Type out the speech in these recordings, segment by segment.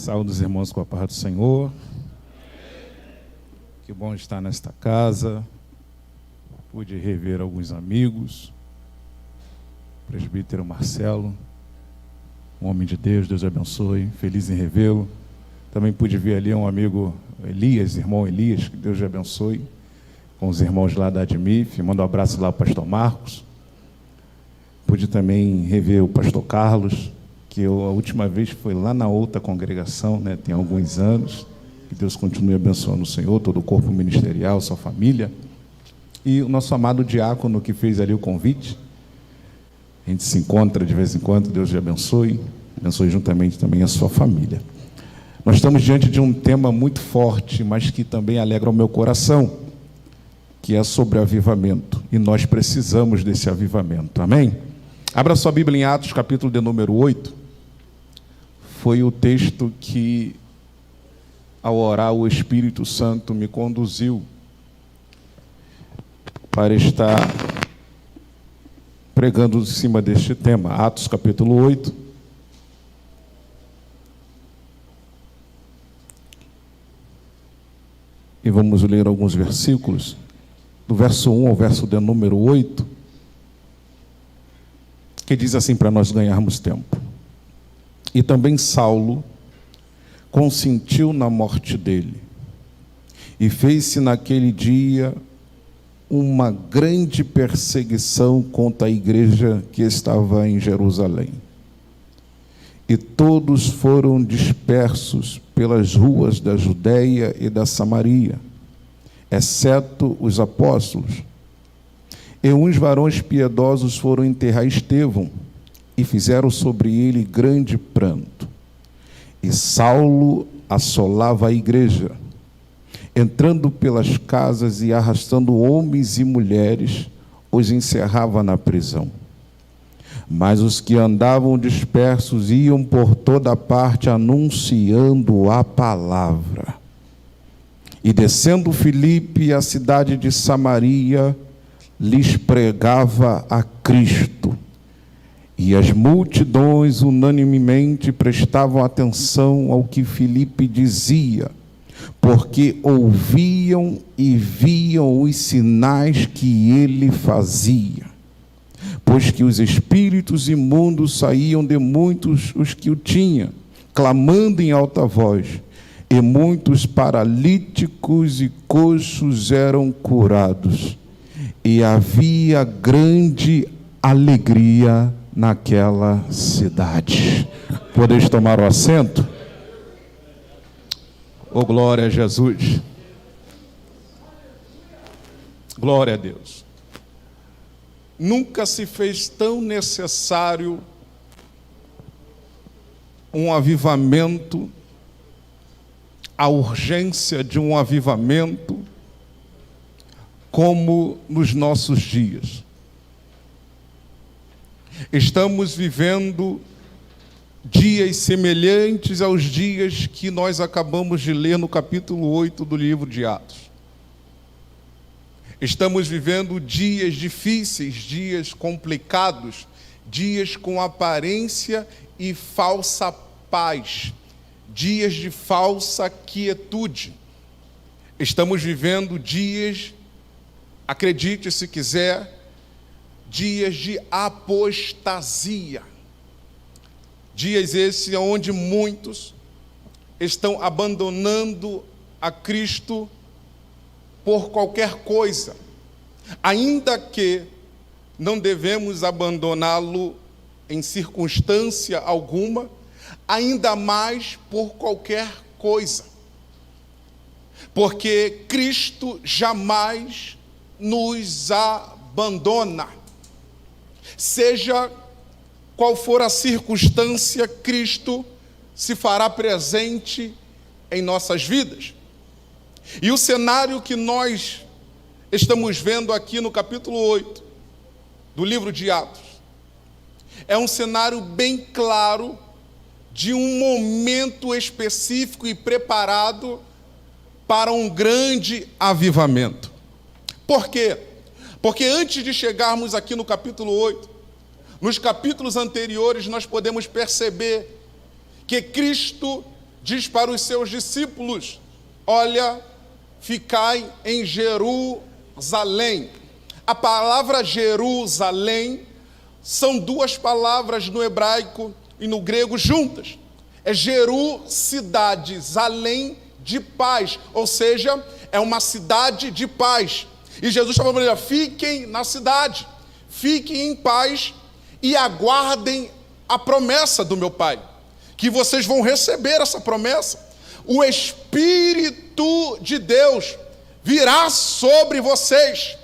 Saúde os irmãos com a paz do Senhor. Que bom estar nesta casa. Pude rever alguns amigos. Presbítero Marcelo, um homem de Deus, Deus abençoe. Feliz em revê-lo. Também pude ver ali um amigo Elias, irmão Elias, que Deus abençoe. Com os irmãos lá da Admif. Manda um abraço lá ao pastor Marcos. Pude também rever o pastor Carlos, que a última vez foi lá na outra congregação, né? Tem alguns anos. Que Deus continue abençoando o Senhor, todo o corpo ministerial, sua família. E o nosso amado diácono que fez ali o convite. A gente se encontra de vez em quando, Deus te abençoe. Abençoe juntamente também a sua família. Nós estamos diante de um tema muito forte, mas que também alegra o meu coração, que é sobre avivamento. E nós precisamos desse avivamento. Amém? Abra sua Bíblia em Atos, capítulo de número 8. Foi o texto que, ao orar, o Espírito Santo me conduziu para estar pregando em cima deste tema. Atos, capítulo 8. E vamos ler alguns versículos, do verso 1 ao verso de número 8, que diz assim, para nós ganharmos tempo. E também Saulo consentiu na morte dele, e fez-se naquele dia uma grande perseguição contra a igreja que estava em Jerusalém. E todos foram dispersos pelas ruas da Judeia e da Samaria, exceto os apóstolos. E uns varões piedosos foram enterrar Estevão, e fizeram sobre ele grande pranto. E Saulo assolava a igreja, entrando pelas casas e arrastando homens e mulheres, os encerrava na prisão. Mas os que andavam dispersos iam por toda parte anunciando a palavra. E descendo Filipe à cidade de Samaria, lhes pregava a Cristo. E as multidões unanimemente prestavam atenção ao que Filipe dizia, porque ouviam e viam os sinais que ele fazia. Pois que os espíritos imundos saíam de muitos os que o tinham, clamando em alta voz, e muitos paralíticos e coxos eram curados. E havia grande alegria naquela cidade. Podeis tomar o assento? Oh, glória a Jesus. Glória a Deus. Nunca se fez tão necessário um avivamento, a urgência de um avivamento, como nos nossos dias. Estamos vivendo dias semelhantes aos dias que nós acabamos de ler no capítulo 8 do livro de Atos. Estamos vivendo dias difíceis, dias complicados, dias com aparência e falsa paz, dias de falsa quietude. Estamos vivendo dias, acredite se quiser, dias de apostasia. Dias esses onde muitos estão abandonando a Cristo por qualquer coisa, ainda que não devemos abandoná-lo em circunstância alguma, ainda mais por qualquer coisa, porque Cristo jamais nos abandona. Seja qual for a circunstância, Cristo se fará presente em nossas vidas. E o cenário que nós estamos vendo aqui no capítulo 8 do livro de Atos é um cenário bem claro de um momento específico e preparado para um grande avivamento. Por quê? Porque antes de chegarmos aqui no capítulo 8, nos capítulos anteriores nós podemos perceber que Cristo diz para os seus discípulos: olha, ficai em Jerusalém. A palavra Jerusalém são duas palavras no hebraico e no grego juntas. É Jeru, cidade, Zalém, de paz, ou seja, é uma cidade de paz. E Jesus estava falando: fiquem na cidade, fiquem em paz e aguardem a promessa do meu Pai, que vocês vão receber essa promessa. O Espírito de Deus virá sobre vocês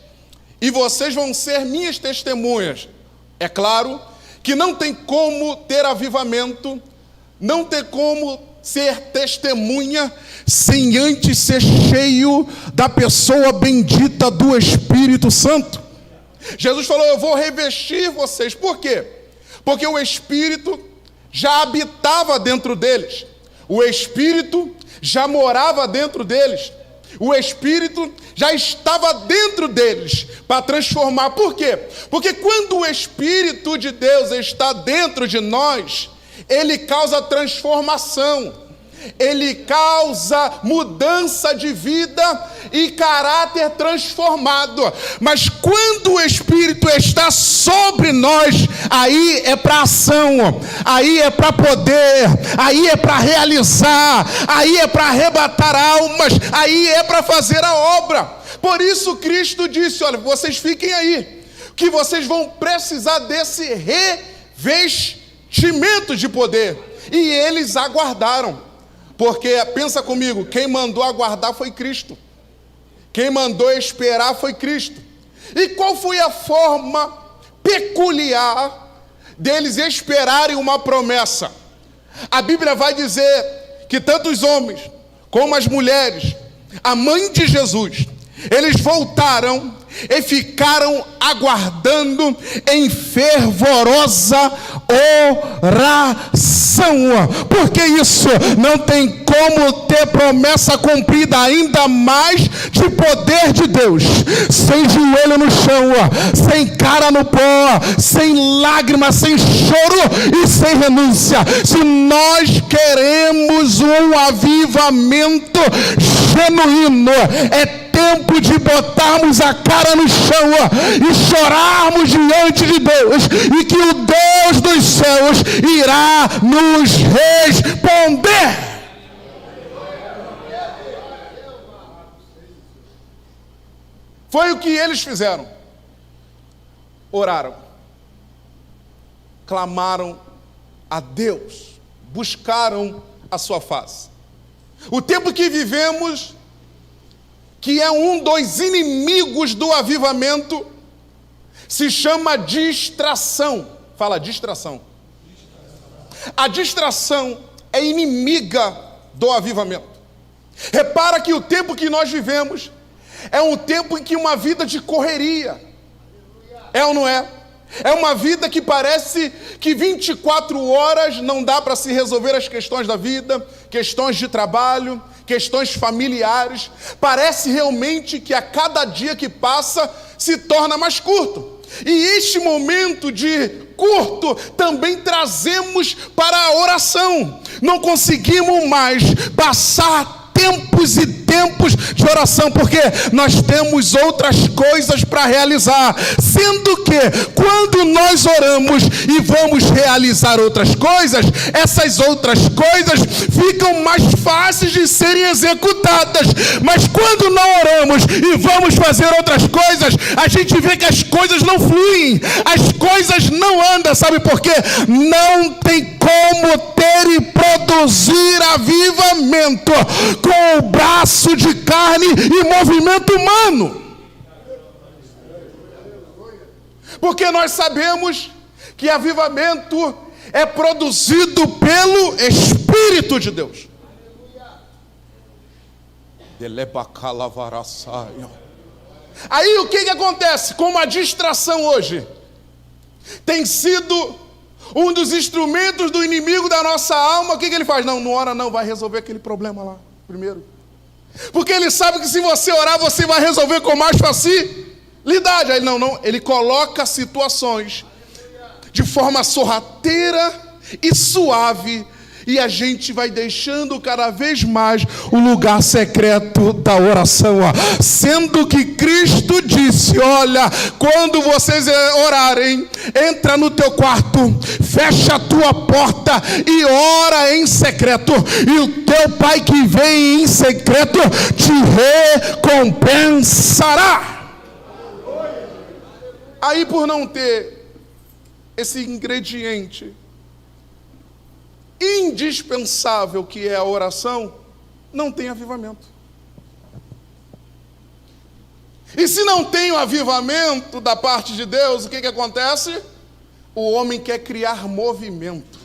e vocês vão ser minhas testemunhas. É claro que não tem como ter avivamento, não tem como ser testemunha sem antes ser cheio da pessoa bendita do Espírito Santo. Jesus falou: eu vou revestir vocês. Por quê? Porque o Espírito já habitava dentro deles. O Espírito já morava dentro deles. O Espírito já estava dentro deles para transformar. Por quê? Porque quando o Espírito de Deus está dentro de nós, ele causa transformação. Ele causa mudança de vida e caráter transformado. Mas quando o Espírito está sobre nós, aí é para ação, aí é para poder, aí é para realizar, aí é para arrebatar almas, aí é para fazer a obra. Por isso Cristo disse: olha, vocês fiquem aí, que vocês vão precisar desse revestimento de poder. E eles aguardaram. Porque, pensa comigo, quem mandou aguardar foi Cristo. Quem mandou esperar foi Cristo. E qual foi a forma peculiar deles esperarem uma promessa? A Bíblia vai dizer que tanto os homens como as mulheres, a mãe de Jesus, eles voltaram e ficaram aguardando em fervorosa oração. Porque isso não tem como ter promessa cumprida, ainda mais de poder de Deus, sem joelho no chão, sem cara no pó, sem lágrimas, sem choro e sem renúncia. Se nós queremos um avivamento genuíno, é tempo de botarmos a cara no chão e chorarmos diante de Deus, e que o Deus dos céus irá nos responder. Foi o que eles fizeram. Oraram, clamaram a Deus, buscaram a sua face. O tempo que vivemos, que é um dos inimigos do avivamento, se chama distração. Fala, distração. A distração é inimiga do avivamento. Repara que o tempo que nós vivemos é um tempo em que uma vida de correria. É ou não é? É uma vida que parece que 24 horas não dá para se resolver as questões da vida, questões de trabalho, questões familiares. Parece realmente que a cada dia que passa se torna mais curto. E este momento de curto também trazemos para a oração. Não conseguimos mais passar tempos e tempos de oração, porque nós temos outras coisas para realizar, sendo que quando nós oramos e vamos realizar outras coisas, essas outras coisas ficam mais fáceis de serem executadas. Mas quando não oramos e vamos fazer outras coisas, a gente vê que as coisas não fluem, as coisas não andam. Sabe por quê? Não tem como ter e produzir avivamento com o braço de carne e movimento humano. Porque nós sabemos que avivamento é produzido pelo Espírito de Deus. Aí o que acontece? Como a distração hoje tem sido um dos instrumentos do inimigo da nossa alma, o que ele faz? Não ora não, vai resolver aquele problema lá primeiro. Porque ele sabe que se você orar, você vai resolver com mais facilidade. Aí ele coloca situações de forma sorrateira e suave, E a gente vai deixando cada vez mais o lugar secreto da oração. Sendo que Cristo disse, olha, quando vocês orarem, entra no teu quarto, fecha a tua porta e ora em secreto. E o teu Pai que vem em secreto te recompensará. Aí, por não ter esse ingrediente indispensável que é a oração, não tem avivamento. E se não tem o avivamento da parte de Deus, o que acontece? O homem quer criar movimento.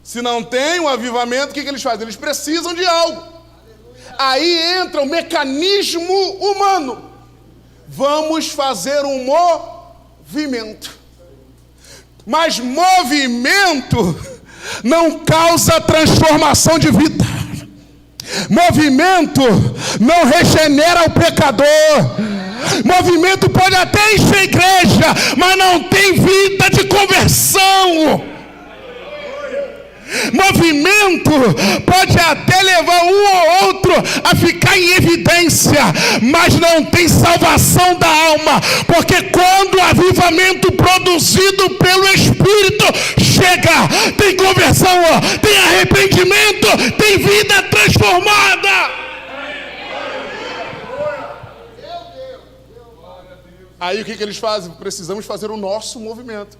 Se não tem o avivamento, o que eles fazem? Eles precisam de algo. Aí entra o mecanismo humano. Vamos fazer um movimento. Mas movimento não causa transformação de vida. Movimento não regenera o pecador. Movimento pode até encher a igreja, mas não tem vida de conversão. Movimento pode até levar um ou outro a ficar em evidência, mas não tem salvação da alma, porque quando o avivamento produzido pelo Espírito chega, tem conversão, tem arrependimento, tem vida transformada. Aí o que eles fazem? Precisamos fazer o nosso movimento.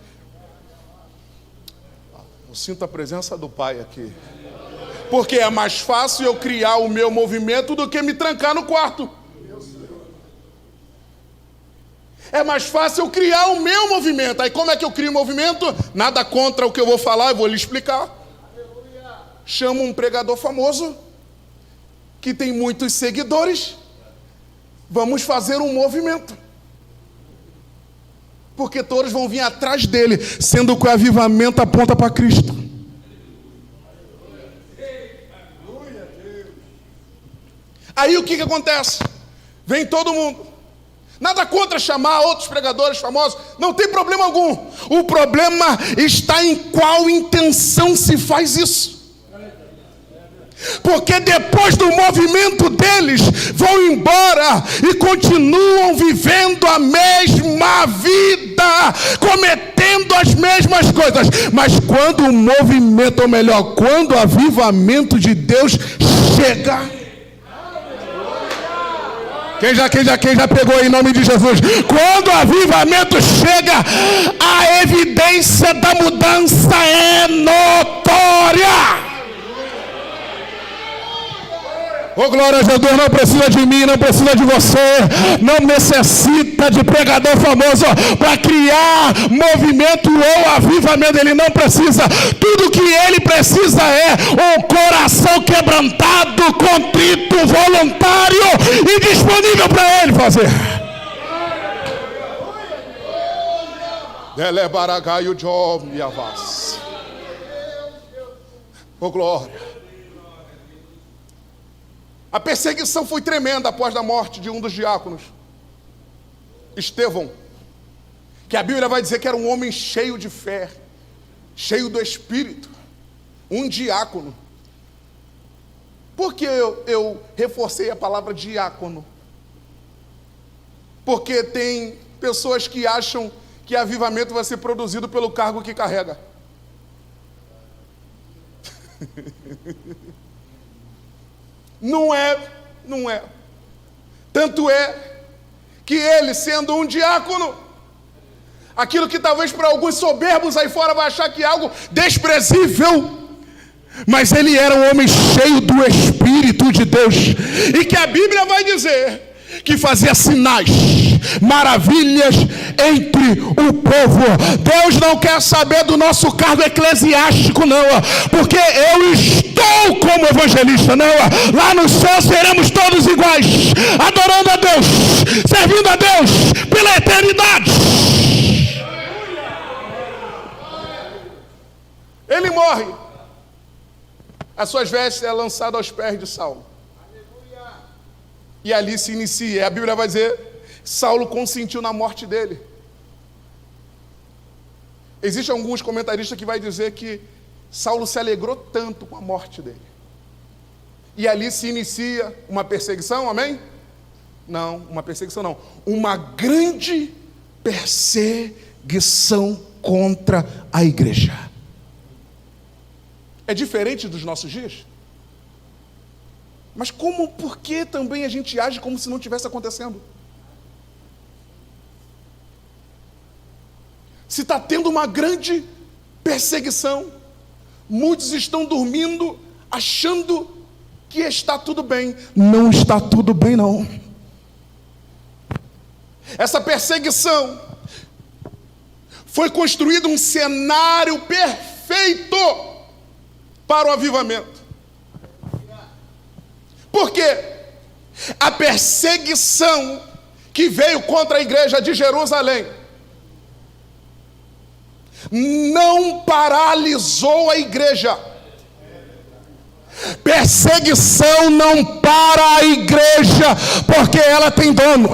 Sinto a presença do Pai aqui. Porque é mais fácil eu criar o meu movimento do que me trancar no quarto. É mais fácil eu criar o meu movimento. Aí como é que eu crio o movimento? Nada contra o que eu vou falar, eu vou lhe explicar. Chamo um pregador famoso, que tem muitos seguidores. Vamos fazer um movimento. Porque todos vão vir atrás dele, sendo que o avivamento aponta para Cristo. Aí o que acontece? Vem todo mundo. Nada contra chamar outros pregadores famosos, não tem problema algum. O problema está em qual intenção se faz isso. Porque depois do movimento deles, vão embora e continuam vivendo a mesma vida, cometendo as mesmas coisas. Mas quando o movimento, ou melhor, quando o avivamento de Deus chega, quem já pegou em nome de Jesus? Quando o avivamento chega, a evidência da mudança é notória. Oh, glória a Jesus, não precisa de mim, não precisa de você, não necessita de pregador famoso para criar movimento ou avivamento, ele não precisa. Tudo que ele precisa é um coração quebrantado, contrito, voluntário e disponível para ele fazer. Oh, glória. A perseguição foi tremenda após a morte de um dos diáconos, Estevão, que a Bíblia vai dizer que era um homem cheio de fé, cheio do Espírito, um diácono. Por que eu reforcei a palavra diácono? Porque tem pessoas que acham que avivamento vai ser produzido pelo cargo que carrega. Não é. Tanto é que ele, sendo um diácono, aquilo que talvez para alguns soberbos aí fora vai achar que é algo desprezível, mas ele era um homem cheio do Espírito de Deus, e que a Bíblia vai dizer que fazia sinais, maravilhas entre o povo. Deus não quer saber do nosso cargo eclesiástico, não, porque eu estou como evangelista, não. Lá no céu seremos todos iguais, adorando a Deus, servindo a Deus pela eternidade. Ele morre, as suas vestes é lançada aos pés de Saulo. E ali se inicia. A Bíblia vai dizer, Saulo consentiu na morte dele. Existem alguns comentaristas que vai dizer que Saulo se alegrou tanto com a morte dele. E ali se inicia uma perseguição, amém? Não, uma perseguição não. Uma grande perseguição contra a igreja. É diferente dos nossos dias? Mas por que também a gente age como se não tivesse acontecendo? Se está tendo uma grande perseguição, muitos estão dormindo achando que está tudo bem. Não está tudo bem, não. Essa perseguição foi construído um cenário perfeito para o avivamento. Por quê? A perseguição que veio contra a igreja de Jerusalém não paralisou a igreja. Perseguição não para a igreja, porque ela tem dono.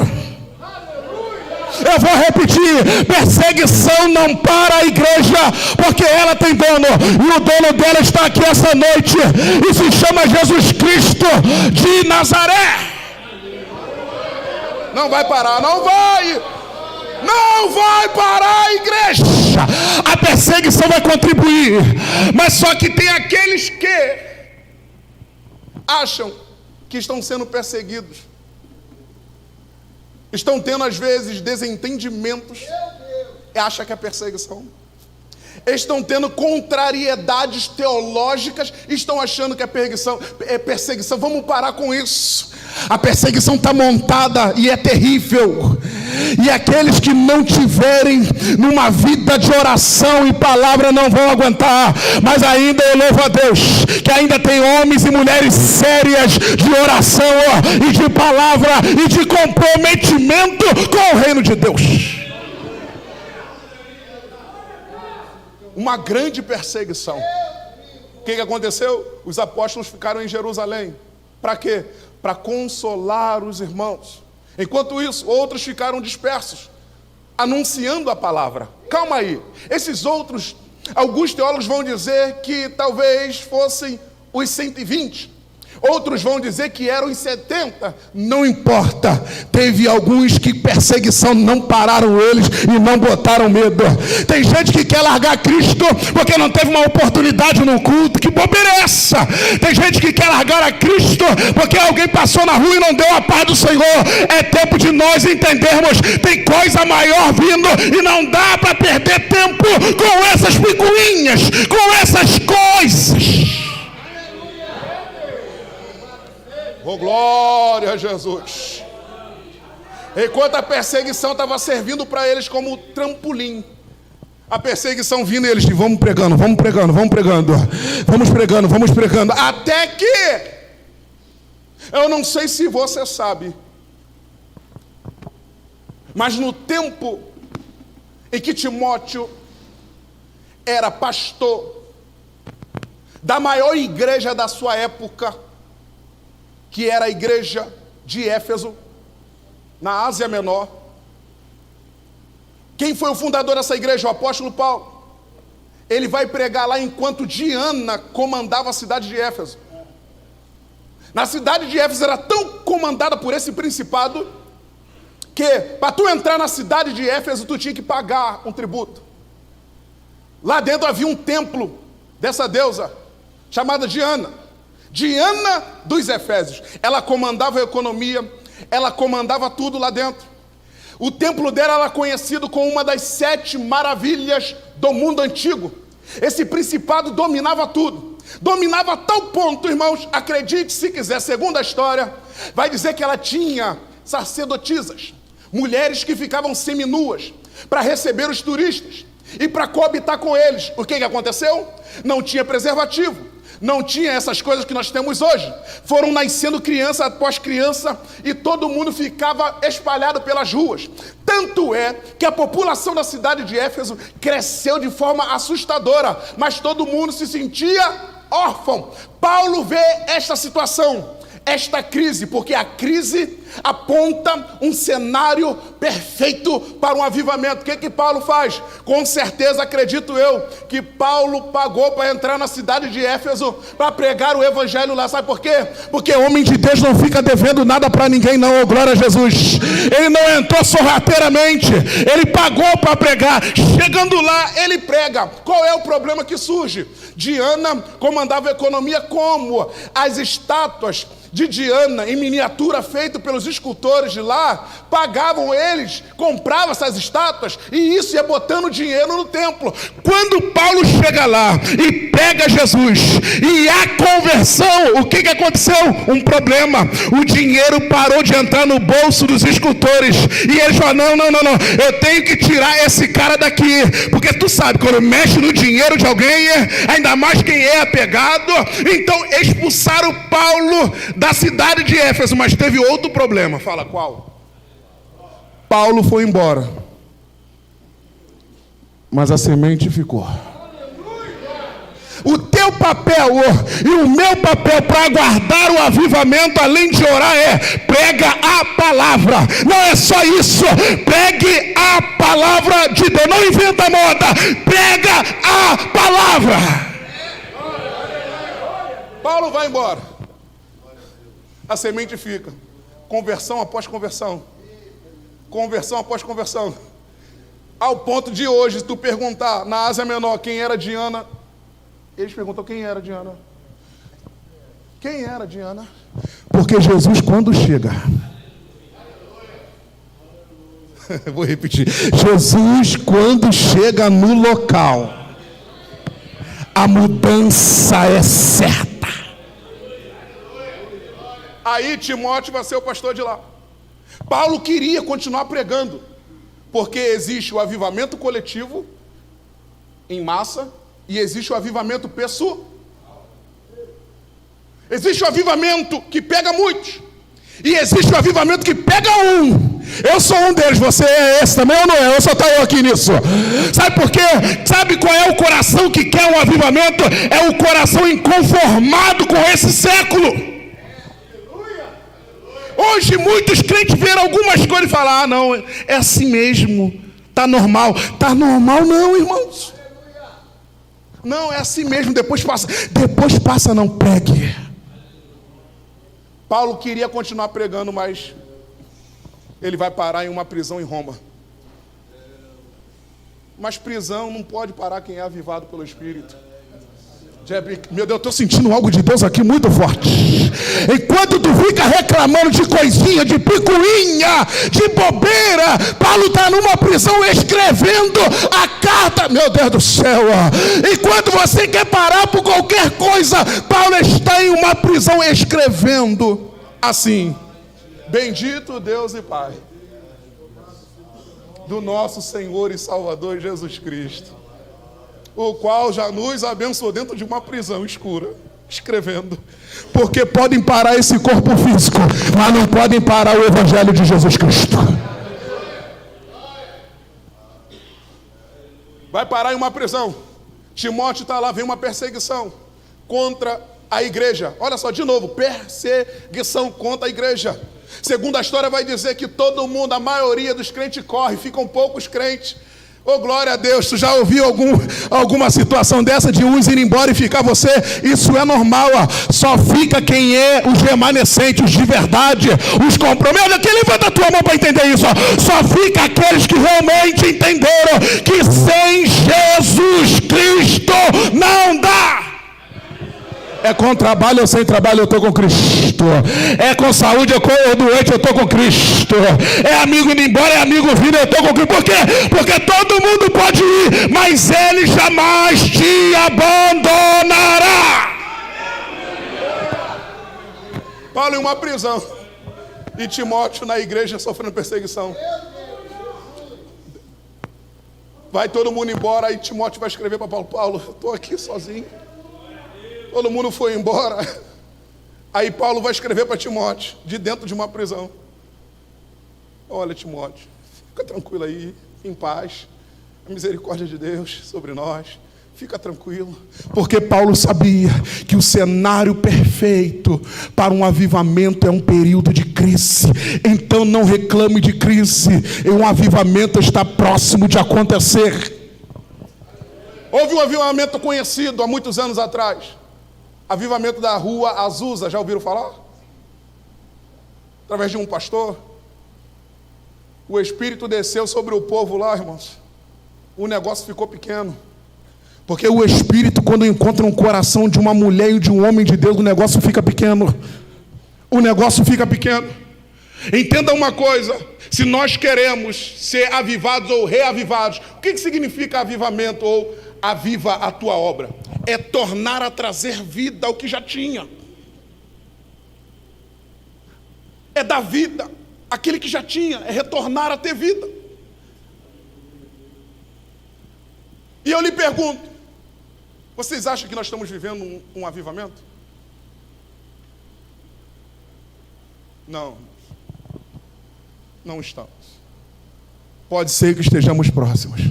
Eu vou repetir: perseguição não para a igreja, porque ela tem dono, e o dono dela está aqui essa noite, e se chama Jesus Cristo de Nazaré. Não vai parar, não vai parar a igreja. A perseguição vai contribuir, mas só que tem aqueles que acham que estão sendo perseguidos, estão tendo às vezes desentendimentos, acham que é perseguição, estão tendo contrariedades teológicas, estão achando que é perseguição. Vamos parar com isso. A perseguição está montada e é terrível. E aqueles que não tiverem numa vida de oração e palavra não vão aguentar. Mas ainda eu louvo a Deus que ainda tem homens e mulheres sérias de oração e de palavra e de comprometimento com o reino de Deus. Uma grande perseguição. O que aconteceu? Os apóstolos ficaram em Jerusalém. Para quê? Para consolar os irmãos. Enquanto isso, outros ficaram dispersos, anunciando a palavra. Calma aí. Esses outros, alguns teólogos vão dizer que talvez fossem os 120. Outros vão dizer que eram os 70. Não importa. Teve alguns que perseguição não pararam eles e não botaram medo. Tem gente que quer largar Cristo porque não teve uma oportunidade no culto. Que bobeira é essa? Tem gente que quer largar a Cristo porque alguém passou na rua e não deu a paz do Senhor. É tempo de nós entendermos. Tem coisa maior vindo e não dá para perder tempo com essas picuinhas, com essas coisas. Oh, glória a Jesus. Enquanto a perseguição estava servindo para eles como trampolim, a perseguição vindo e eles diziam: vamos pregando, até que, eu não sei se você sabe, mas no tempo em que Timóteo era pastor da maior igreja da sua época, que era a igreja de Éfeso, na Ásia Menor. Quem foi o fundador dessa igreja? O apóstolo Paulo. Ele vai pregar lá enquanto Diana comandava a cidade de Éfeso. Na cidade de Éfeso era tão comandada por esse principado, que para tu entrar na cidade de Éfeso, tu tinha que pagar um tributo. Lá dentro havia um templo dessa deusa, chamada Diana. Diana dos Efésios. Ela comandava a economia, ela comandava tudo lá dentro. O templo dela era conhecido como uma das 7 maravilhas do mundo antigo. Esse principado dominava tudo. Dominava a tal ponto, irmãos, acredite se quiser, segundo a história, vai dizer que ela tinha sacerdotisas, mulheres que ficavam seminuas para receber os turistas e para coabitar com eles. O que aconteceu? Não tinha preservativo. Não tinha essas coisas que nós temos hoje. Foram nascendo criança após criança e todo mundo ficava espalhado pelas ruas. Tanto é que a população da cidade de Éfeso cresceu de forma assustadora, mas todo mundo se sentia órfão. Paulo vê esta situação. esta crise, porque a crise aponta um cenário perfeito para um avivamento. O que Paulo faz? Com certeza, acredito eu, que Paulo pagou para entrar na cidade de Éfeso, para pregar o evangelho lá. Sabe por quê? Porque homem de Deus não fica devendo nada para ninguém não, glória a Jesus. Ele não entrou sorrateiramente, ele pagou para pregar. Chegando lá, ele prega. Qual é o problema que surge? Diana comandava a economia como? As estátuas de Diana, em miniatura, feito pelos escultores de lá, pagavam eles, compravam essas estátuas, e isso ia botando dinheiro no templo. Quando Paulo chega lá e pega Jesus, e a conversão, o que aconteceu? Um problema. O dinheiro parou de entrar no bolso dos escultores, e eles falaram, não, eu tenho que tirar esse cara daqui, porque tu sabe, quando mexe no dinheiro de alguém, ainda mais quem é apegado. Então expulsaram Paulo da cidade de Éfeso, mas teve outro problema. Fala qual? Paulo foi embora, mas a semente ficou. O teu papel e o meu papel para aguardar o avivamento, além de orar, prega a palavra. Não é só isso, pregue a palavra de Deus. Não inventa moda, prega a palavra. Paulo vai embora, a semente fica. Conversão após conversão, conversão após conversão, ao ponto de hoje, se tu perguntar na Ásia Menor quem era Diana, eles perguntam quem era Diana. Quem era Diana? Porque Jesus, quando chega, vou repetir, Jesus quando chega no local, a mudança é certa. Aí Timóteo vai ser o pastor de lá. Paulo queria continuar pregando, porque existe o avivamento coletivo em massa e existe o avivamento pessoal. Existe o avivamento que pega muitos e existe o avivamento que pega um. Eu sou um deles, você é esse também ou não é? Eu só estou eu aqui nisso. Sabe por quê? Sabe qual é o coração que quer um avivamento? É o coração inconformado com esse século. Hoje muitos crentes viram algumas coisas e falam, não, é assim mesmo, está normal. Está normal não, irmãos. Não, é assim mesmo, depois passa não, pregue. Paulo queria continuar pregando, mas ele vai parar em uma prisão em Roma. Mas prisão não pode parar quem é avivado pelo Espírito. Meu Deus, eu estou sentindo algo de Deus aqui muito forte. Enquanto tu fica reclamando de coisinha, de picuinha, de bobeira, Paulo está numa prisão escrevendo a carta. Meu Deus do céu. Enquanto você quer parar por qualquer coisa, Paulo está em uma prisão escrevendo assim: bendito Deus e Pai do nosso Senhor e Salvador Jesus Cristo, o qual já nos abençoou dentro de uma prisão escura, escrevendo, porque podem parar esse corpo físico, mas não podem parar o Evangelho de Jesus Cristo. Vai parar em uma prisão. Timóteo está lá, vem uma perseguição contra a igreja. Olha só, de novo, perseguição contra a igreja. Segundo a história vai dizer que todo mundo, a maioria dos crentes corre, ficam poucos crentes. Oh, glória a Deus, tu já ouviu alguma situação dessa de uns ir embora e ficar você? Isso é normal, só fica quem é os remanescentes, os de verdade, os comprometidos. Quem levanta a tua mão para entender isso? Só fica aqueles que realmente entenderam que sem Jesus Cristo não dá. É com trabalho ou sem trabalho, eu estou com Cristo. É com saúde ou doente, eu estou com Cristo. É amigo indo embora, é amigo vindo, eu estou com Cristo. Por quê? Porque todo mundo pode ir, mas Ele jamais te abandonará. Paulo em uma prisão e Timóteo na igreja sofrendo perseguição. Vai todo mundo embora, aí Timóteo vai escrever para Paulo: Paulo, eu estou aqui sozinho. Todo mundo foi embora. Aí Paulo vai escrever para Timóteo, de dentro de uma prisão: olha, Timóteo, fica tranquilo aí, em paz. A misericórdia de Deus sobre nós. Fica tranquilo, porque Paulo sabia que o cenário perfeito para um avivamento é um período de crise. Então não reclame de crise, um avivamento está próximo de acontecer. Houve um avivamento conhecido há muitos anos atrás, avivamento da rua Azusa, já ouviram falar? Através de um pastor, o Espírito desceu sobre o povo lá, irmãos, o negócio ficou pequeno. Porque o Espírito, quando encontra um coração de uma mulher e de um homem de Deus, o negócio fica pequeno. O negócio fica pequeno. Entenda uma coisa, se nós queremos ser avivados ou reavivados, o que significa avivamento ou aviva a tua obra? É tornar a trazer vida ao que já tinha. É dar vida àquele que já tinha, é retornar a ter vida. E eu lhe pergunto, vocês acham que nós estamos vivendo um avivamento? Não. Não estamos. Pode ser que estejamos próximos.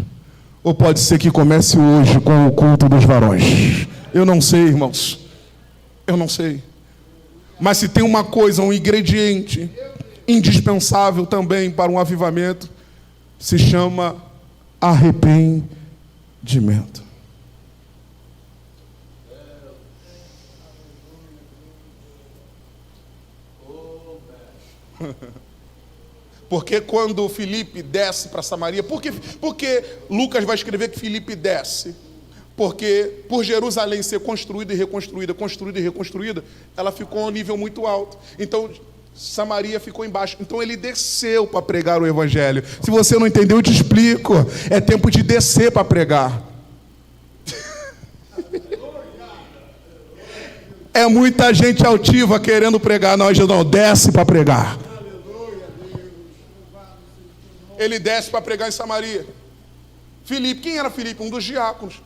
Ou pode ser que comece hoje com o culto dos varões. Eu não sei, irmãos. Eu não sei. Mas se tem uma coisa, um ingrediente indispensável também para um avivamento, se chama arrependimento. Porque quando Filipe desce para Samaria, porque Lucas vai escrever que Filipe desce? Porque por Jerusalém ser construída e reconstruída, ela ficou a um nível muito alto. Então Samaria ficou embaixo. Então ele desceu para pregar o evangelho. Se você não entendeu, eu te explico. É tempo de descer para pregar. É muita gente altiva querendo pregar. Não, Jesus não, desce para pregar. Ele desce para pregar em Samaria. Filipe, quem era Filipe? Um dos diáconos,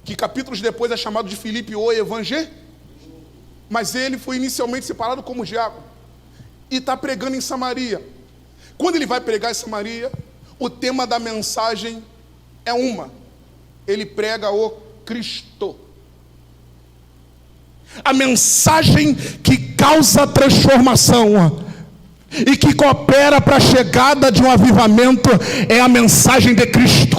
que capítulos depois é chamado de Filipe o Evangelista. Mas ele foi inicialmente separado como diácono. E está pregando em Samaria. Quando ele vai pregar em Samaria, o tema da mensagem é uma. Ele prega o Cristo. A mensagem que causa transformação e que coopera para a chegada de um avivamento é a mensagem de Cristo.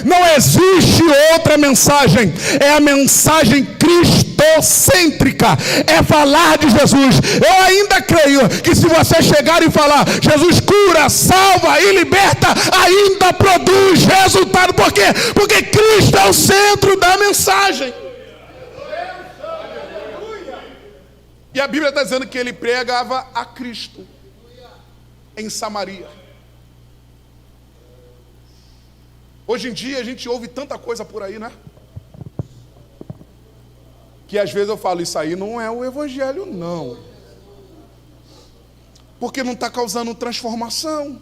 Não existe outra mensagem, é a mensagem cristocêntrica, é falar de Jesus. Eu ainda creio que se você chegar e falar Jesus cura, salva e liberta, ainda produz resultado. Por quê? Porque Cristo é o centro da mensagem. E a Bíblia está dizendo que ele pregava a Cristo em Samaria. Hoje em dia a gente ouve tanta coisa por aí, né? Que às vezes eu falo, isso aí não é o evangelho, não. Porque não está causando transformação.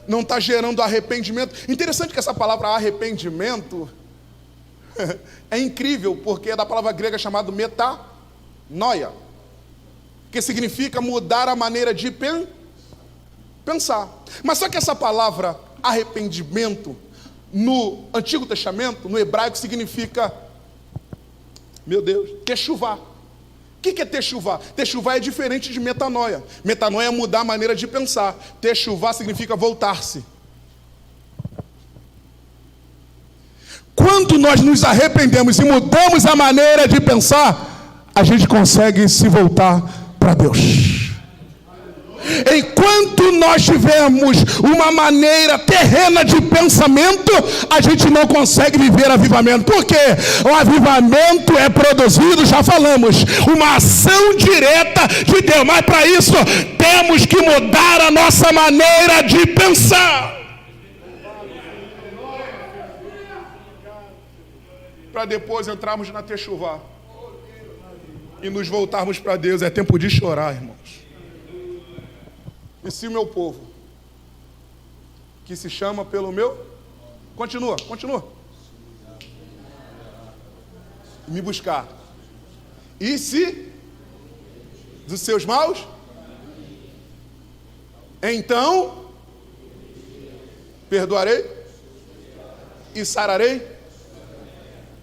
Não está gerando arrependimento. Interessante que essa palavra arrependimento é incrível, porque é da palavra grega chamada metanoia, que significa mudar a maneira de pensar. Mas só que essa palavra arrependimento no Antigo Testamento, no hebraico, significa, meu Deus, techuvá. O que é techuvá? Techuvá é diferente de metanoia. Metanoia é mudar a maneira de pensar. Techuvá significa voltar-se. Quando nós nos arrependemos e mudamos a maneira de pensar, a gente consegue se voltar para Deus. Enquanto nós tivermos uma maneira terrena de pensamento, a gente não consegue viver avivamento. Por quê? O avivamento é produzido, já falamos, uma ação direta de Deus. Mas para isso, temos que mudar a nossa maneira de pensar. Para depois entrarmos na techuvá e nos voltarmos para Deus. É tempo de chorar, irmãos. E se o meu povo, que se chama pelo meu, continua, me buscar, e se dos seus maus, então perdoarei e sararei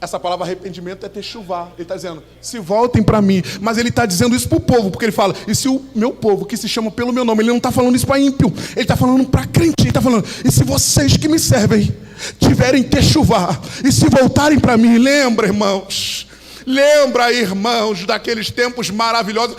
Essa palavra arrependimento é techuvá. Ele está dizendo, se voltem para mim. Mas ele está dizendo isso para o povo, porque ele fala, e se o meu povo, que se chama pelo meu nome, ele não está falando isso para ímpio, ele está falando para crente, ele está falando, e se vocês que me servem tiverem techuvá, e se voltarem para mim, lembra, irmãos, daqueles tempos maravilhosos.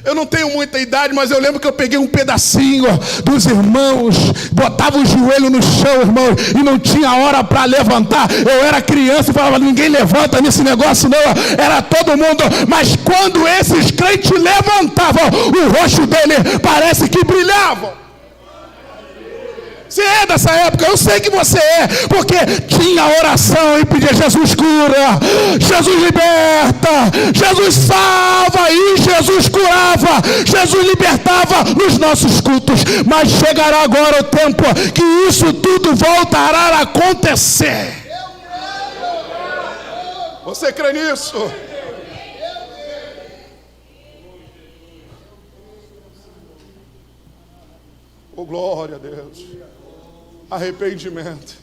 Eu não tenho muita idade, mas eu lembro que eu peguei um pedacinho dos irmãos, botava o joelho no chão, irmão, e não tinha hora para levantar. Eu era criança e falava, ninguém levanta nesse negócio não, era todo mundo. Mas quando esses crentes levantavam, o rosto dele parece que brilhava. Você é dessa época, eu sei que você é, porque tinha oração e pedia, Jesus cura, Jesus liberta, Jesus salva, e Jesus curava, Jesus libertava nos nossos cultos. Mas chegará agora o tempo que isso tudo voltará a acontecer. Você crê nisso? Oh, glória a Deus. Arrependimento.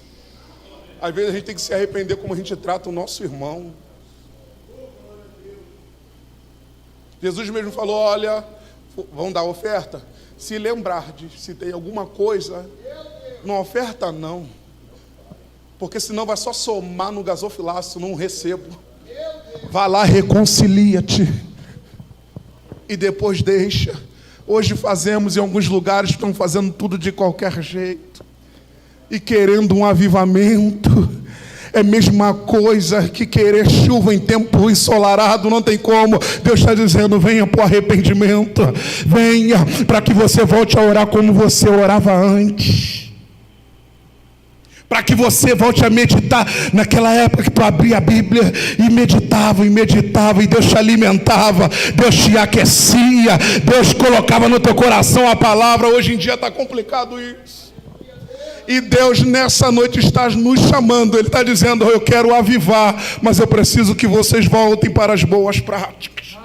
Às vezes a gente tem que se arrepender como a gente trata o nosso irmão. Jesus mesmo falou, olha, vão dar oferta? Se lembrar se tem alguma coisa, não oferta não. Porque senão vai só somar no gasofilácio, não recebo. Vá lá, reconcilia-te. E depois deixa. Hoje fazemos, em alguns lugares estão fazendo tudo de qualquer jeito. E querendo um avivamento, é a mesma coisa que querer chuva em tempo ensolarado, não tem como. Deus está dizendo, venha para o arrependimento, venha para que você volte a orar como você orava antes. Para que você volte a meditar naquela época que tu abria a Bíblia e meditava, e Deus te alimentava, Deus te aquecia, Deus colocava no teu coração a palavra. Hoje em dia está complicado isso. E Deus nessa noite está nos chamando. Ele está dizendo, eu quero avivar, mas eu preciso que vocês voltem para as boas práticas.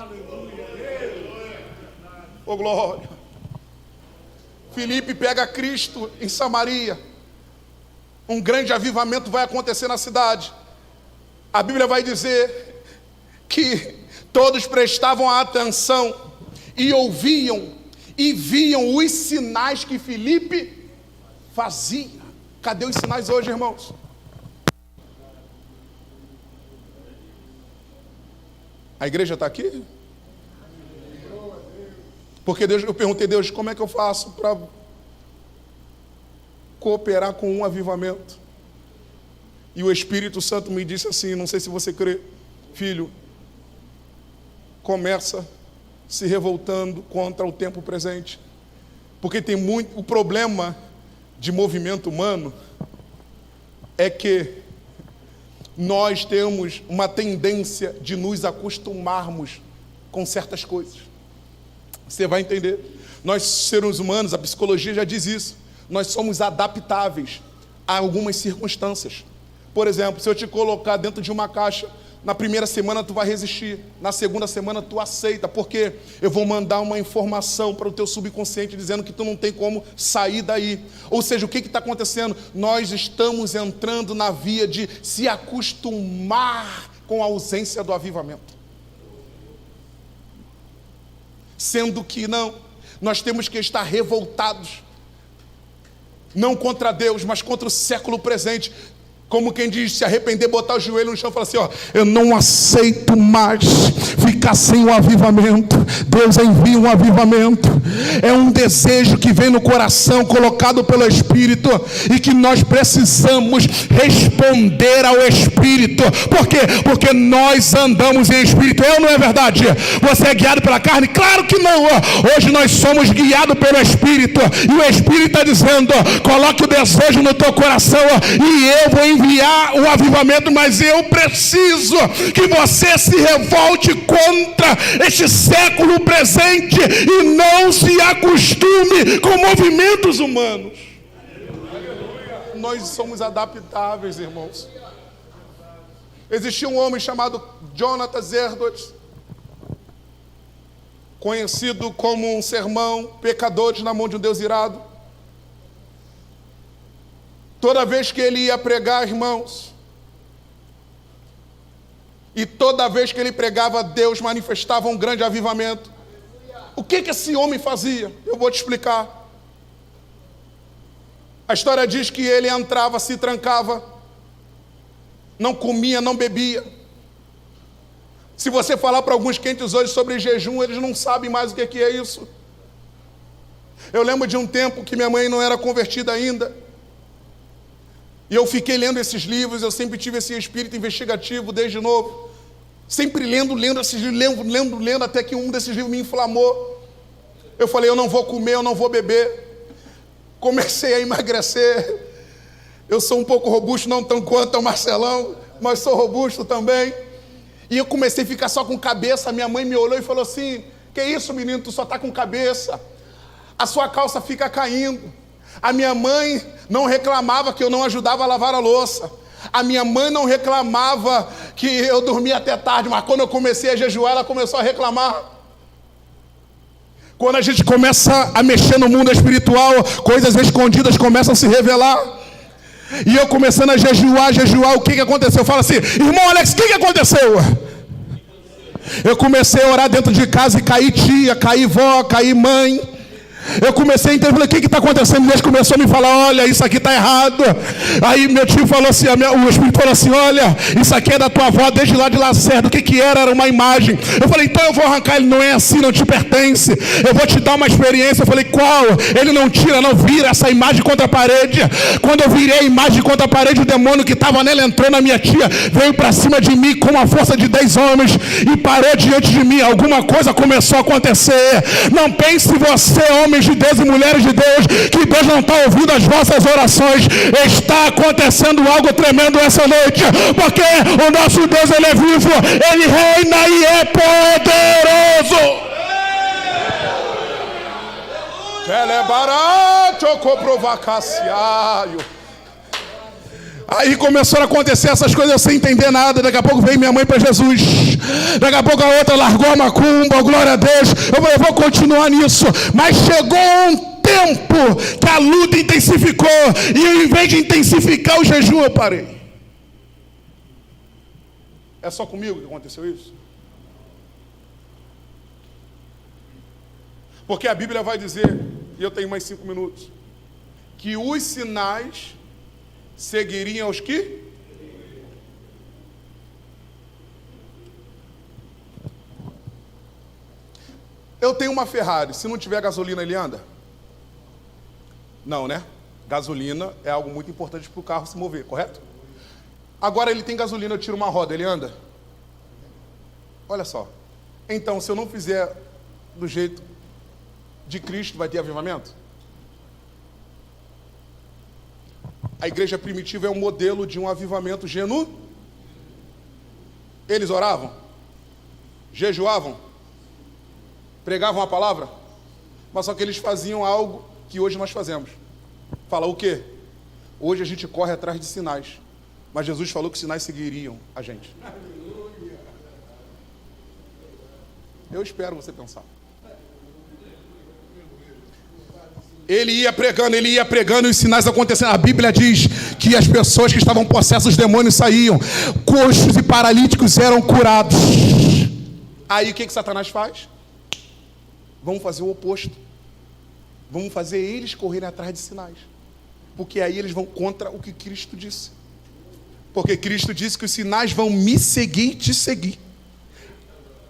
Oh glória. Filipe pega Cristo em Samaria. Um grande avivamento vai acontecer na cidade. A Bíblia vai dizer que todos prestavam atenção e ouviam e viam os sinais que Filipe fazia. Cadê os sinais hoje, irmãos? A igreja está aqui? Porque eu perguntei a Deus, como é que eu faço para cooperar com um avivamento? E o Espírito Santo me disse assim, não sei se você crê, filho, começa se revoltando contra o tempo presente. Porque tem muito, o problema de movimento humano é que nós temos uma tendência de nos acostumarmos com certas coisas. Você vai entender. Nós, seres humanos, a psicologia já diz isso. Nós somos adaptáveis a algumas circunstâncias. Por exemplo, se eu te colocar dentro de uma caixa, na primeira semana tu vai resistir, na segunda semana tu aceita, porque eu vou mandar uma informação para o teu subconsciente dizendo que tu não tem como sair daí. Ou seja, o que está acontecendo? Nós estamos entrando na via de se acostumar com a ausência do avivamento. Sendo que não, nós temos que estar revoltados, não contra Deus, mas contra o século presente. Como quem diz, se arrepender, botar o joelho no chão e falar assim, ó, eu não aceito mais ficar sem o avivamento. Deus envia um avivamento. É um desejo que vem no coração, colocado pelo Espírito, e que nós precisamos responder ao Espírito. Por quê? Porque nós andamos em Espírito. Não é verdade? Você é guiado pela carne? Claro que não. Hoje nós somos guiados pelo Espírito, e o Espírito está dizendo, coloque o desejo no teu coração, e eu vou enviar o avivamento, mas eu preciso que você se revolte contra este século presente e não se acostume com movimentos humanos. Nós somos adaptáveis, irmãos. Existia um homem chamado Jonathan Edwards, conhecido como um sermão, pecadores na mão de um Deus irado. Toda vez que ele ia pregar, irmãos, E toda vez que ele pregava, Deus manifestava um grande avivamento. O que esse homem fazia? Eu vou te explicar. A história diz que ele entrava, se trancava, não comia, não bebia. Se você falar para alguns crentes hoje sobre jejum, eles não sabem mais o que é isso. Eu lembro de um tempo que minha mãe não era convertida ainda. E eu fiquei lendo esses livros, eu sempre tive esse espírito investigativo desde novo. Sempre lendo esses livros, lendo, até que um desses livros me inflamou. Eu falei, eu não vou comer, eu não vou beber. Comecei a emagrecer. Eu sou um pouco robusto, não tão quanto o Marcelão, mas sou robusto também. E eu comecei a ficar só com cabeça. Minha mãe me olhou e falou assim, que isso, menino, tu só está com cabeça. A sua calça fica caindo. A minha mãe não reclamava que eu não ajudava a lavar a louça. A minha mãe não reclamava que eu dormia até tarde, mas quando eu comecei a jejuar, ela começou a reclamar. Quando a gente começa a mexer no mundo espiritual, coisas escondidas começam a se revelar. E eu começando a jejuar, o que aconteceu? Eu falo assim, irmão Alex, o que aconteceu? Eu comecei a orar dentro de casa e caí tia, caí vó, caí mãe. Eu comecei a entender, falei, o que está acontecendo? Deus começou a me falar, olha, isso aqui está errado. Aí meu tio falou assim, o Espírito falou assim, olha, isso aqui é da tua avó desde lá de Lacerda. O que era? Era uma imagem. Eu falei, então eu vou arrancar, ele não é assim, não te pertence. Eu vou te dar uma experiência. Eu falei, qual? Ele não tira, não vira essa imagem contra a parede. Quando eu virei a imagem contra a parede, o demônio que estava nela entrou na minha tia, veio para cima de mim com uma força de 10 homens e parou diante de mim. Alguma coisa começou a acontecer. Não pense você, homens de Deus e mulheres de Deus, que Deus não está ouvindo as vossas orações. Está acontecendo algo tremendo essa noite, porque o nosso Deus, ele é vivo, ele reina e é poderoso. Aí começaram a acontecer essas coisas eu sem entender nada. Daqui a pouco veio minha mãe para Jesus. Daqui a pouco a outra largou a macumba, glória a Deus. Eu falei, eu vou continuar nisso. Mas chegou um tempo que a luta intensificou. E eu, em vez de intensificar o jejum, eu parei. É só comigo que aconteceu isso? Porque a Bíblia vai dizer, e eu tenho mais 5 minutos, que os sinais seguiriam os que? Eu tenho uma Ferrari, se não tiver gasolina ele anda? Não, né? Gasolina é algo muito importante para o carro se mover, correto? Agora ele tem gasolina, eu tiro uma roda, ele anda? Olha só. Então, se eu não fizer do jeito de Cristo, vai ter avivamento? A igreja primitiva é um modelo de um avivamento genuíno. Eles oravam, jejuavam, pregavam a palavra, mas só que eles faziam algo que hoje nós fazemos. Fala o quê? Hoje a gente corre atrás de sinais, mas Jesus falou que os sinais seguiriam a gente. Eu espero você pensar. Ele ia pregando e os sinais acontecendo. A Bíblia diz que as pessoas que estavam possessas, os demônios saíam, coxos e paralíticos eram curados. Aí o que Satanás faz? Vamos fazer o oposto. Vamos fazer eles correrem atrás de sinais. Porque aí eles vão contra o que Cristo disse. Porque Cristo disse que os sinais vão me seguir e te seguir.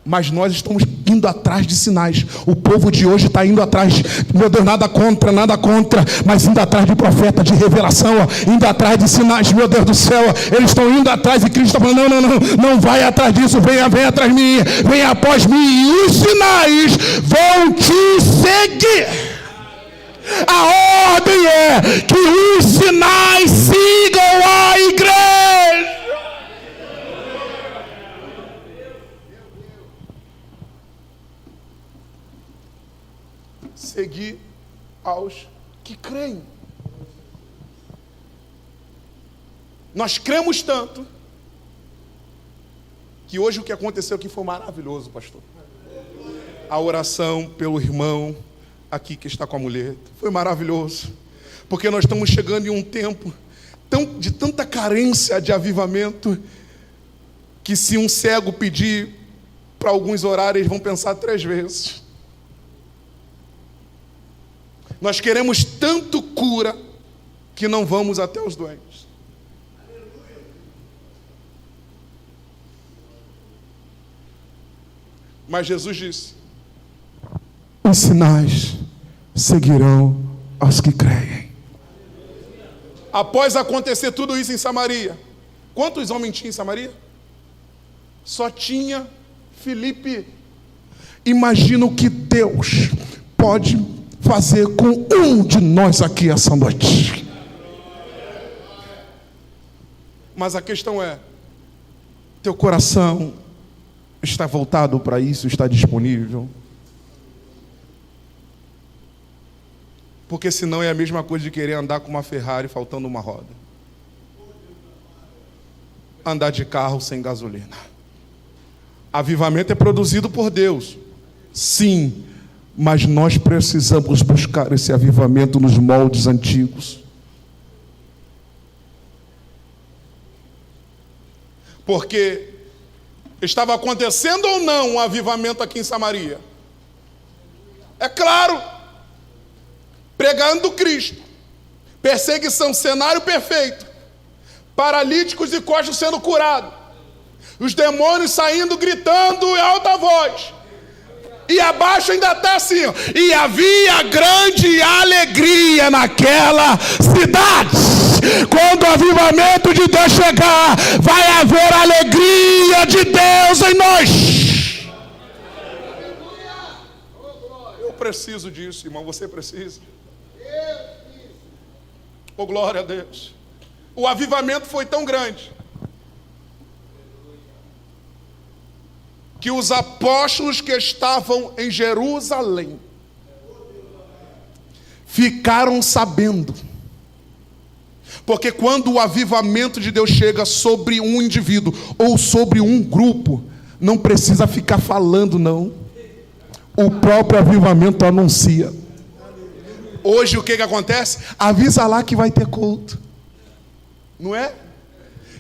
Mas nós estamos indo atrás de sinais. O povo de hoje está indo atrás. Meu Deus, nada contra, mas indo atrás de profeta, de revelação, indo atrás de sinais, meu Deus do céu. Eles estão indo atrás e Cristo está falando, não vai atrás disso, venha atrás de mim, venha após mim, e os sinais vão te seguir. A ordem é que os sinais sigam a igreja. Seguir aos que creem. Nós cremos tanto que hoje o que aconteceu aqui foi maravilhoso, pastor. A oração pelo irmão aqui que está com a mulher foi maravilhoso, porque nós estamos chegando em um tempo de tanta carência de avivamento, que se um cego pedir para alguns orar, eles vão pensar 3 vezes. Nós queremos tanto cura que não vamos até os doentes. Mas Jesus disse: os sinais seguirão aos que creem. Após acontecer tudo isso em Samaria, quantos homens tinha em Samaria? Só tinha Filipe. Imagina o que Deus pode fazer com um de nós aqui essa noite. Mas a questão é: teu coração está voltado para isso? Está disponível? Porque senão é a mesma coisa de querer andar com uma Ferrari faltando uma roda. Andar de carro sem gasolina. Avivamento é produzido por Deus, sim, mas nós precisamos buscar esse avivamento nos moldes antigos. Porque estava acontecendo ou não um avivamento aqui em Samaria? É claro, pregando Cristo, perseguição, cenário perfeito, paralíticos e coxos sendo curados, os demônios saindo gritando em alta voz, e abaixo ainda está assim, ó, e havia grande alegria naquela cidade. Quando o avivamento de Deus chegar, vai haver alegria de Deus em nós. Eu preciso disso, irmão, você precisa. Oh, glória a Deus. O avivamento foi tão grande que os apóstolos que estavam em Jerusalém ficaram sabendo. Porque quando o avivamento de Deus chega sobre um indivíduo ou sobre um grupo, não precisa ficar falando, não. O próprio avivamento anuncia. Hoje o que acontece? Avisa lá que vai ter culto. Não é?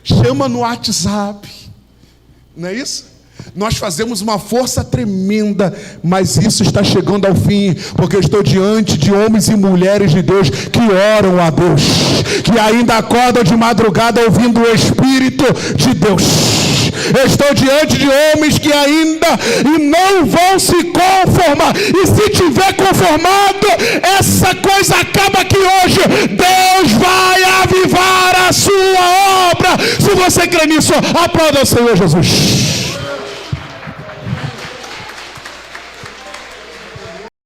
Chama no WhatsApp. Não é isso? Nós fazemos uma força tremenda, mas isso está chegando ao fim, porque eu estou diante de homens e mulheres de Deus que oram a Deus, que ainda acordam de madrugada ouvindo o Espírito de Deus. Eu estou diante de homens que ainda e não vão se conformar, e se tiver conformado, essa coisa acaba aqui hoje. Deus vai avivar a sua obra. Se você crê nisso, aplauda o Senhor Jesus.